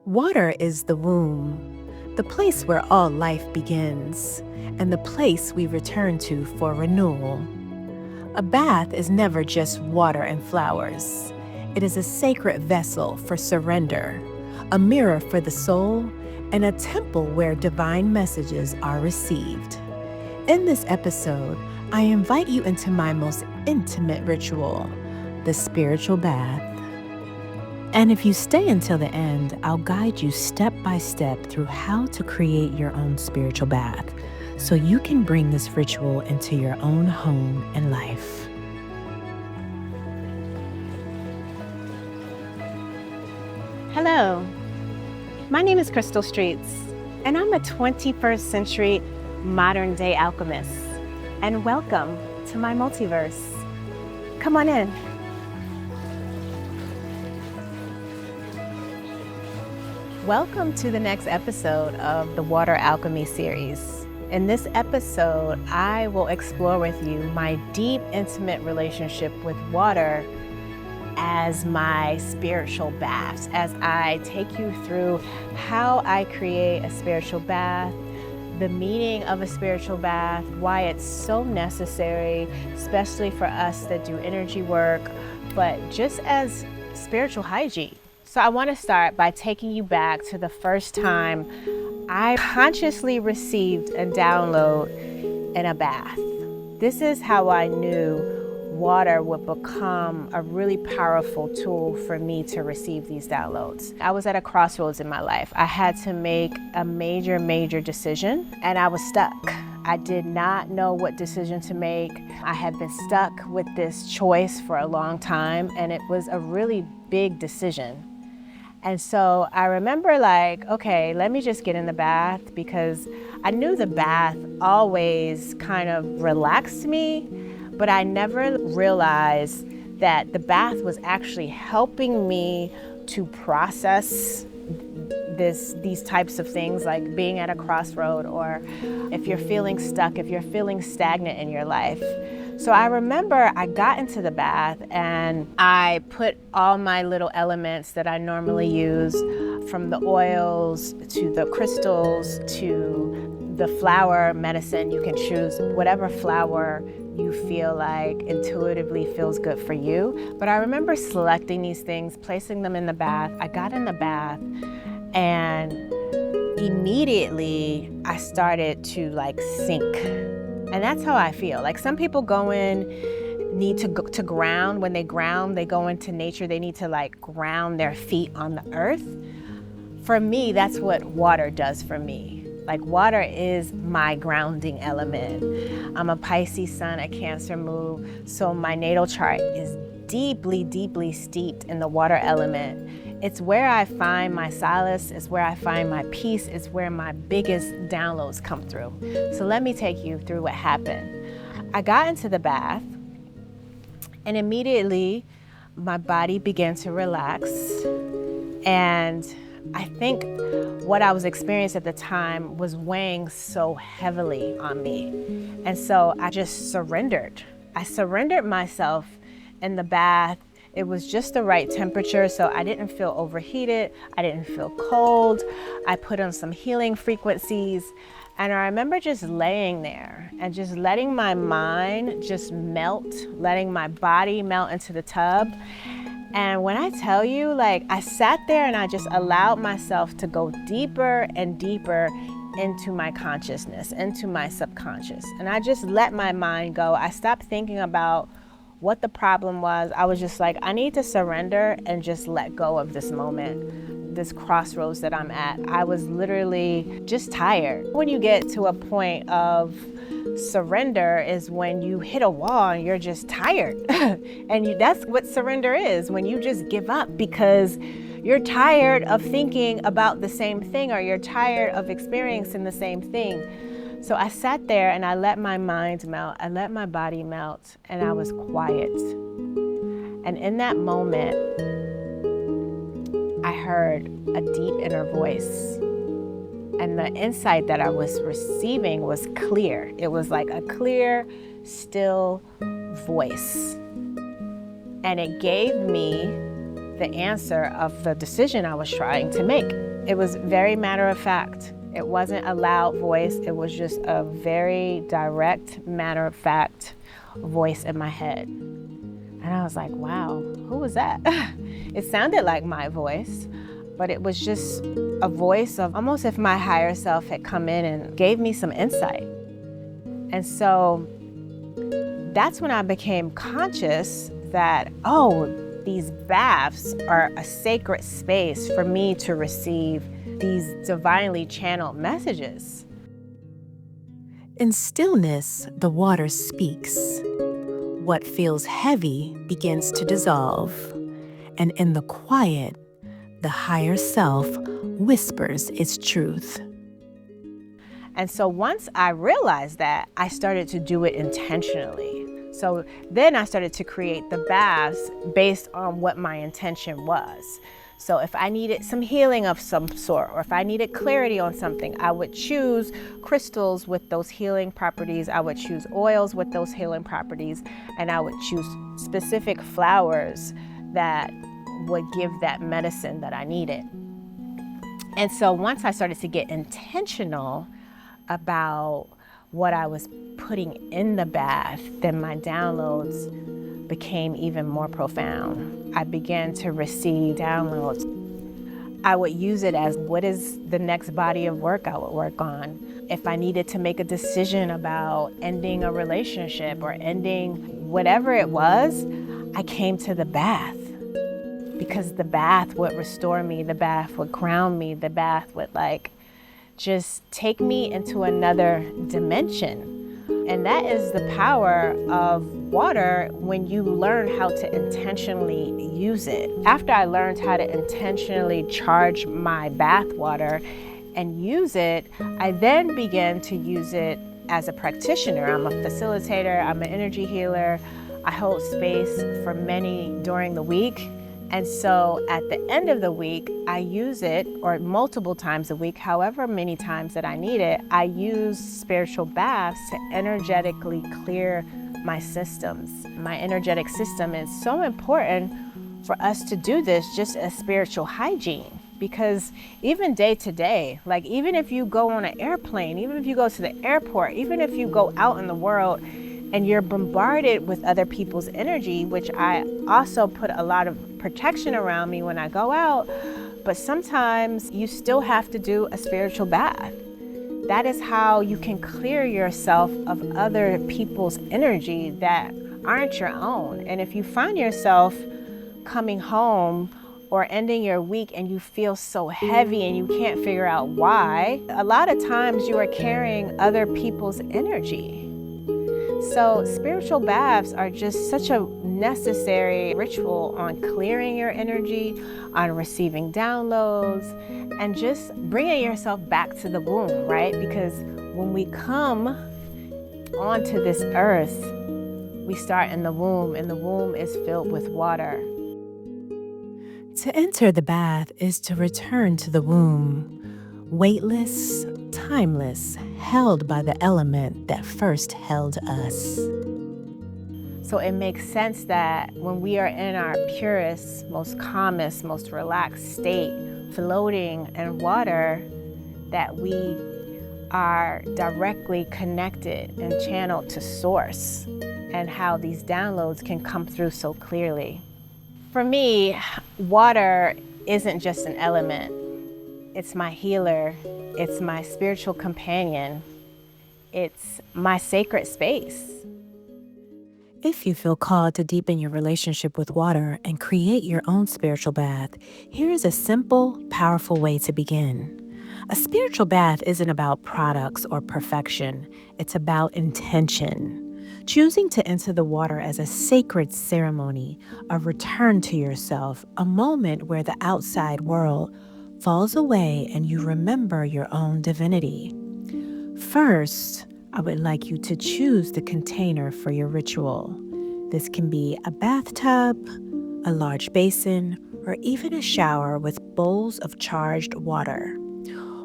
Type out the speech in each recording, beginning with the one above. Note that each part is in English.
Water is the womb, the place where all life begins, and the place we return to for renewal. A bath is never just water and flowers. It is a sacred vessel for surrender, a mirror for the soul, and a temple where divine messages are received. In this episode, I invite you into my most intimate ritual, the spiritual bath. And if you stay until the end, I'll guide you step by step through how to create your own spiritual bath so you can bring this ritual into your own home and life. Hello, my name is Crystal Streets, and I'm a 21st century modern day alchemist. And welcome to my multiverse. Come on in. Welcome to the next episode of the Water Alchemy Series. In this episode, I will explore with you my deep, intimate relationship with water as my spiritual baths, as I take you through how I create a spiritual bath, the meaning of a spiritual bath, why it's so necessary, especially for us that do energy work, but just as spiritual hygiene. So I want to start by taking you back to the first time I consciously received a download in a bath. This is how I knew water would become a really powerful tool for me to receive these downloads. I was at a crossroads in my life. I had to make a major decision, and I was stuck. I did not know what decision to make. I had been stuck with this choice for a long time, and it was a really big decision. And so I remember okay, let me just get in the bath, because I knew the bath always kind of relaxed me, but I never realized that the bath was actually helping me to process these types of things, like being at a crossroad, or if you're feeling stuck, if you're feeling stagnant in your life. So I remember I got into the bath and I put all my little elements that I normally use, from the oils to the crystals to the flower medicine. You can choose whatever flower you feel like intuitively feels good for you. But I remember selecting these things, placing them in the bath. I got in the bath and immediately I started to sink. And that's how I feel. Like, some people need to go to ground. When they ground, they go into nature. They need to ground their feet on the earth. For me, that's what water does for me. Water is my grounding element. I'm a Pisces sun, a Cancer moon, so my natal chart is deeply steeped in the water element. It's where I find my solace, it's where I find my peace, it's where my biggest downloads come through. So let me take you through what happened. I got into the bath, and immediately my body began to relax. And I think what I was experiencing at the time was weighing so heavily on me. And so I just surrendered. I surrendered myself in the bath. It was just the right temperature, so I didn't feel overheated. I didn't feel cold. I put on some healing frequencies. And I remember just laying there and just letting my mind just melt, letting my body melt into the tub. And when I tell you, I sat there and I just allowed myself to go deeper and deeper into my consciousness, into my subconscious. And I just let my mind go. I stopped thinking about what the problem was. I was just I need to surrender and just let go of this moment, this crossroads that I'm at. I was literally just tired. When you get to a point of surrender is when you hit a wall and you're just tired. And that's what surrender is, when you just give up because you're tired of thinking about the same thing, or you're tired of experiencing the same thing. So I sat there and I let my mind melt, I let my body melt, and I was quiet. And in that moment, I heard a deep inner voice. And the insight that I was receiving was clear. It was like a clear, still voice. And it gave me the answer of the decision I was trying to make. It was very matter of fact. It wasn't a loud voice. It was just a very direct, matter of fact voice in my head. And I was like, wow, who was that? It sounded like my voice, but it was just a voice of almost if my higher self had come in and gave me some insight. And so that's when I became conscious that, oh, these baths are a sacred space for me to receive these divinely channeled messages. In stillness, the water speaks. What feels heavy begins to dissolve. And in the quiet, the higher self whispers its truth. And so once I realized that, I started to do it intentionally. So then I started to create the baths based on what my intention was. So if I needed some healing of some sort, or if I needed clarity on something, I would choose crystals with those healing properties. I would choose oils with those healing properties, and I would choose specific flowers that would give that medicine that I needed. And so once I started to get intentional about what I was putting in the bath, then my downloads became even more profound. I began to receive downloads. I would use it as what is the next body of work I would work on. If I needed to make a decision about ending a relationship or ending whatever it was, I came to the bath, because the bath would restore me, the bath would ground me, the bath would just take me into another dimension. And that is the power of water when you learn how to intentionally use it. After I learned how to intentionally charge my bath water and use it, I then began to use it as a practitioner. I'm a facilitator, I'm an energy healer. I hold space for many during the week. And so at the end of the week, I use it, or multiple times a week, however many times that I need it, I use spiritual baths to energetically clear my systems. My energetic system is so important for us to do this just as spiritual hygiene. Because even day to day, even if you go on an airplane, even if you go to the airport, even if you go out in the world and you're bombarded with other people's energy, which I also put a lot of protection around me when I go out, but sometimes you still have to do a spiritual bath. That is how you can clear yourself of other people's energy that aren't your own. And if you find yourself coming home or ending your week and you feel so heavy and you can't figure out why, a lot of times you are carrying other people's energy. So spiritual baths are just such a necessary ritual on clearing your energy, on receiving downloads, and just bringing yourself back to the womb, right? Because when we come onto this earth, we start in the womb, and the womb is filled with water. To enter the bath is to return to the womb, weightless, timeless, held by the element that first held us. So it makes sense that when we are in our purest, most calmest, most relaxed state, floating in water, that we are directly connected and channeled to source, and how these downloads can come through so clearly. For me, water isn't just an element. It's my healer. It's my spiritual companion. It's my sacred space. If you feel called to deepen your relationship with water and create your own spiritual bath, here is a simple, powerful way to begin. A spiritual bath isn't about products or perfection. It's about intention. Choosing to enter the water as a sacred ceremony, a return to yourself, a moment where the outside world falls away and you remember your own divinity. First, I would like you to choose the container for your ritual. This can be a bathtub, a large basin, or even a shower with bowls of charged water.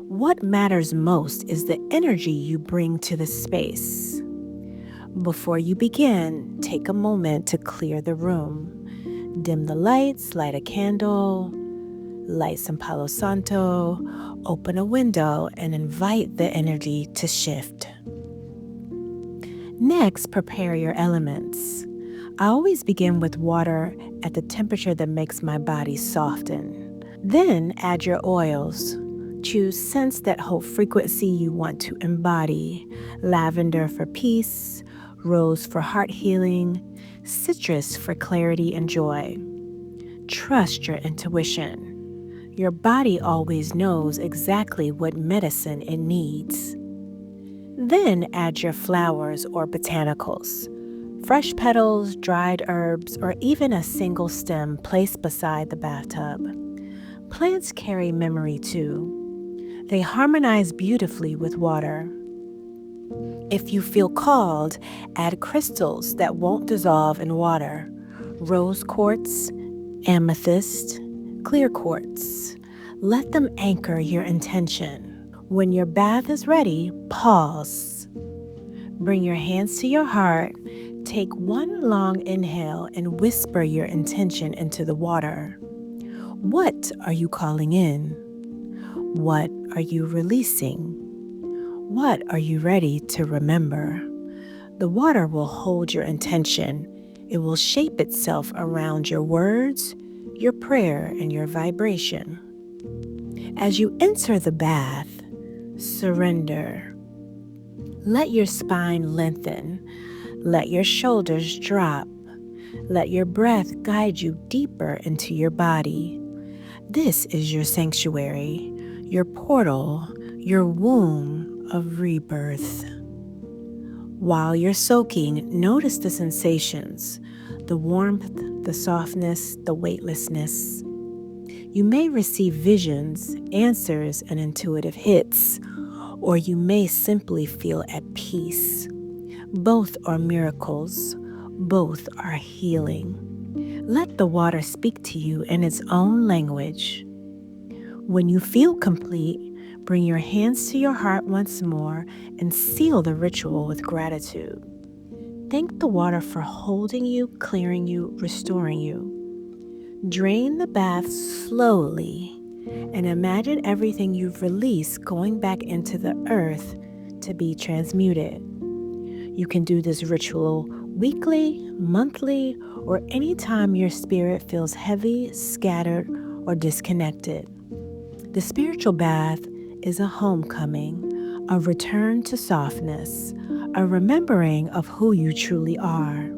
What matters most is the energy you bring to the space. Before you begin, take a moment to clear the room. Dim the lights, light a candle, light some Palo Santo, open a window, and invite the energy to shift. Next, prepare your elements. I always begin with water at the temperature that makes my body soften. Then add your oils. Choose scents that hold frequency you want to embody. Lavender for peace, rose for heart healing, citrus for clarity and joy. Trust your intuition. Your body always knows exactly what medicine it needs. Then add your flowers or botanicals. Fresh petals, dried herbs, or even a single stem placed beside the bathtub. Plants carry memory too. They harmonize beautifully with water. If you feel called, add crystals that won't dissolve in water. Rose quartz, amethyst, clear quartz. Let them anchor your intention. When your bath is ready, pause. Bring your hands to your heart. Take one long inhale and whisper your intention into the water. What are you calling in? What are you releasing? What are you ready to remember? The water will hold your intention. It will shape itself around your words, your prayer, and your vibration. As you enter the bath, surrender. Let your spine lengthen. Let your shoulders drop. Let your breath guide you deeper into your body. This is your sanctuary, your portal, your womb of rebirth. While you're soaking, notice the sensations, the warmth, the softness, the weightlessness. You may receive visions, answers, and intuitive hits, or you may simply feel at peace. Both are miracles. Both are healing. Let the water speak to you in its own language. When you feel complete, bring your hands to your heart once more and seal the ritual with gratitude. Thank the water for holding you, clearing you, restoring you. Drain the bath slowly and imagine everything you've released going back into the earth to be transmuted. You can do this ritual weekly, monthly, or anytime your spirit feels heavy, scattered, or disconnected. The spiritual bath is a homecoming, a return to softness, a remembering of who you truly are.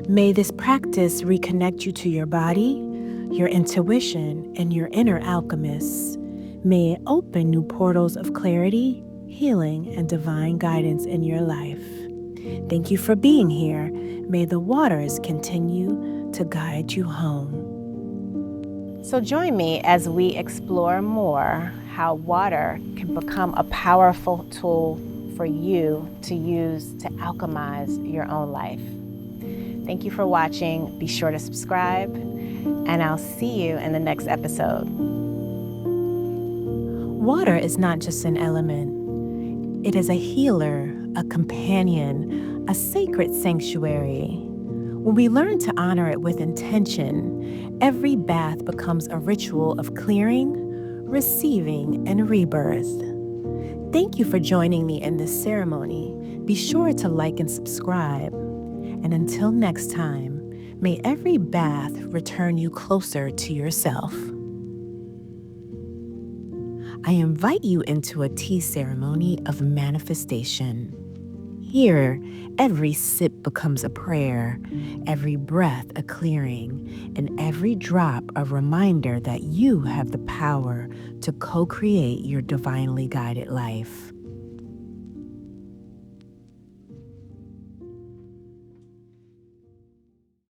May this practice reconnect you to your body, your intuition, and your inner alchemist. May it open new portals of clarity, healing, and divine guidance in your life. Thank you for being here. May the waters continue to guide you home. So join me as we explore more how water can become a powerful tool for you to use to alchemize your own life. Thank you for watching. Be sure to subscribe, and I'll see you in the next episode. Water is not just an element. It is a healer, a companion, a sacred sanctuary. When we learn to honor it with intention, every bath becomes a ritual of clearing, receiving, and rebirth. Thank you for joining me in this ceremony. Be sure to like and subscribe. And until next time, may every bath return you closer to yourself. I invite you into a tea ceremony of manifestation. Here, every sip becomes a prayer, every breath a clearing, and every drop a reminder that you have the power to co-create your divinely guided life.